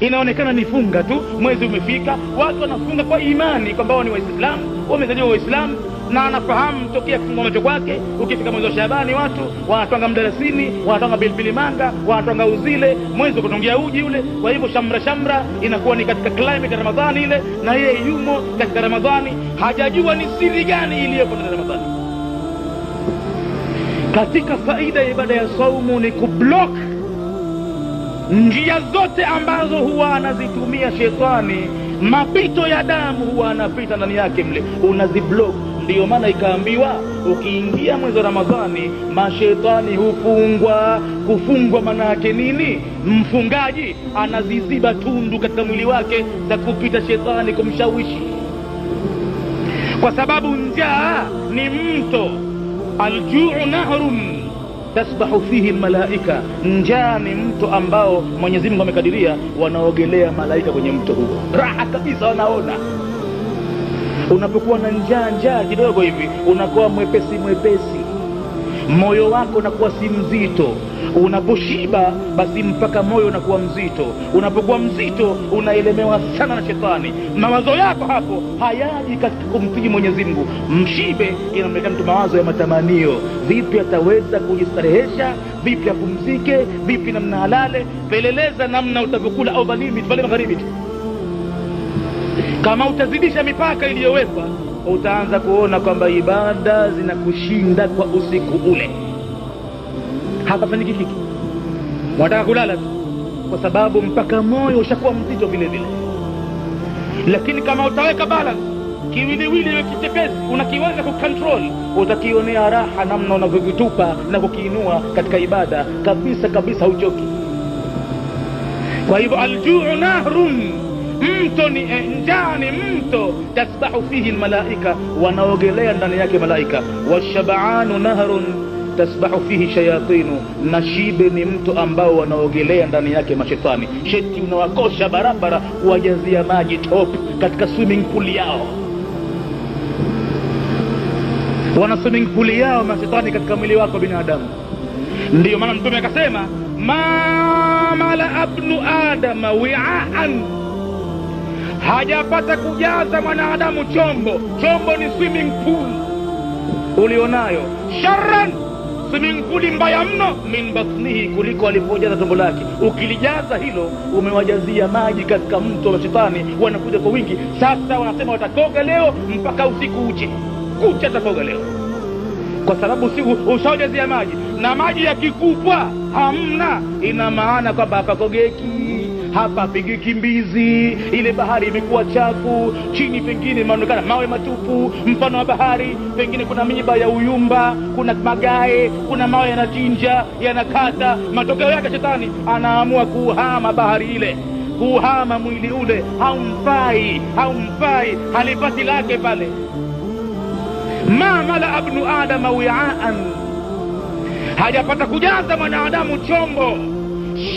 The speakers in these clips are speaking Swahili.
inaonekana ni funga tu, mwezi umefika, watu wanafunga kwa imani kwamba wao ni Waislamu, wamezaliwa Waislamu, na anafahamu tokea kifungo macho kwake. Ukifika mwezi wa Shabani watu wanatwanga mdalasini, wanatwanga pilipili manga, wanatwanga uzile, mwezi kutongia uji ule. Kwa hivyo shamra inakuwa ni katika climate ya Ramadhani ile, na yeye yumo katika Ramadhani, hajajua ni siri gani iliyopo ndani ya Ramadhani. Katika faida ya ibada ya saumu ni kublock njia zote ambazo huwa anazitumia shetani, mapito ya damu huwa anapita ndani yake mle, unaziblock. Ndiyo maana ikaambiwa ukiingia mwezi wa Ramadhani mashetani hufungwa. Kufungwa maana yake nini? Mfungaji anaziziba tundu katika mwili wake za kupita shetani kumshawishi, kwa sababu njaa ni mto. Aljuu nahrun tasbahu fihi almalaika, njaa ni mto ambao Mwenyezi Mungu amekadiria wanaogelea malaika kwenye mto huo, raha kabisa wanaona. Unapokuwa na njaa kidogo hivi unakuwa mwepesi, moyo wako unakuwa si mzito. Unaposhiba basi mpaka moyo unakuwa mzito. Unapokuwa mzito unaelemewa sana na shetani. Mawazo yako hapo hayaji katika kumtii Mwenyezi Mungu. Mshibe inamleta mtu mawazo ya matamanio, vipi ataweza kujistarehesha, vipi apumzike, vipi namna halale. Peleleza namna utavyokuala au limit pale magharibi. Kama utazidisha mipaka iliyowekwa, utaanza kuona kwamba ibada zinakushinda kwa usiku ule. Hapa faniki kiki mwataka kulala tu, kwa sababu mpaka moyo ushakuwa mzito vile vile. Lakini kama utaweka balance, kiwiliwili iwe kitepesi, unakiweza kucontrol, utakionea raha namna unavyovitupa na kukiinua katika ibada kabisa, huchoki. Kwa hivyo aljuu nahrun, mto ni njaa ni mto, tasbahu fihi almalaika, wanaogelea ndani yake malaika. Washab'anu nahrun tasbahu fihi shayatinu, na shibe ni mto ambao wanaogelea ndani yake mashetani. Sheti unawakosha barabara kuwajazia maji top katika swimming pool yao. Wana swimming pool yao mashetani katika mwili wako binadamu. Ndiyo maana Mtume akasema ma mala ibnu adama wi'aan, hajapata kujaza mwanadamu chombo ni swimming pool ulionayo, sharran, swimming pool mbaya mno, min batnihi, kuliko alipojaza tumbo lake. Ukilijaza hilo umewajazia maji katika mto wa shetani, wanakuja kwa wingi. Sasa wanasema watakoga leo mpaka usiku uche, kucha atakoga leo, kwa sababu ushajazia maji. Na maji yakikupwa hamna, ina maana kwamba hapakogeki, hapa pigiki mbizi. Ile bahari imekuwa chafu, chini pengine inaonekana mawe matupu, mfano wa bahari. Pengine kuna miba ya uyumba, kuna magae, kuna mawe yanachinja, yanakata. Matokeo yake shetani anaamua kuhama bahari ile, kuhama mwili ule. Haumfai, halipati lake pale. Ma mala ibnu adama wi'aan, hajapata kujaza mwanadamu chombo,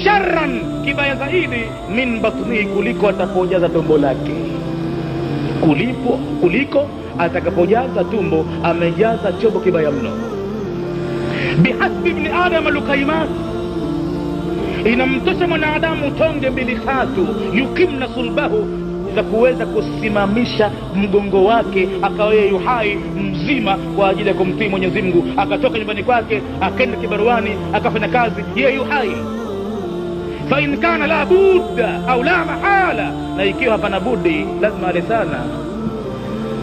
sharran, kibaya zaidi, min batnihi, kuliko atapojaza tumbo lake, kuliko atakapojaza tumbo, amejaza chombo kibaya mno. Bihasbi ibn adam lukaimat, inamtosha mwanadamu tonge 2-3 yukimna sulbahu, za kuweza kusimamisha mgongo wake, akawe yuhai mzima kwa ajili ya kumtii Mwenyezi Mungu. Akatoka nyumbani kwake akaenda kibaruani akafanya kazi, yeye yuhai. Fa in kana la budda au la mahala, na ikiwa hapana budi, lazima ale sana,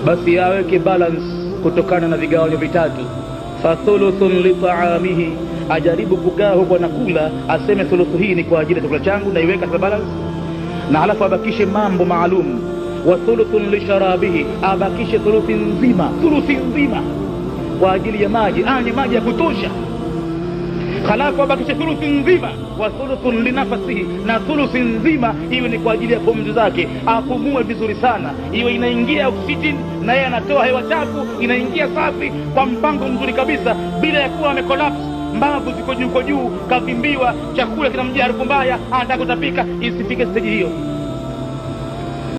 basi aweke balance kutokana na vigawanyo vitatu. Fa thuluthun li ta'amihi, ajaribu kugawa huko nakula, aseme thuluthu hii ni kwa ajili ya chakula changu, na iweka kwa balance. Na halafu abakishe mambo maalum. Wa thuluthun li sharabihi, abakishe thuluthi nzima kwa ajili ya maji, anye maji ya kutosha. Halafu abakishe thuluthi nzima. Wa thuluthun li nafasihi, na thuluthi nzima iwe ni kwa ajili ya pumzi zake, apumue vizuri sana, iwe inaingia oxygen na yeye anatoa hewa chafu, inaingia safi kwa mpango mzuri kabisa, bila ya kuwa amecollapse, mbavu ziko juu, kavimbiwa, chakula kinamjia harufu mbaya, anataka kutapika. Isifike stage hiyo.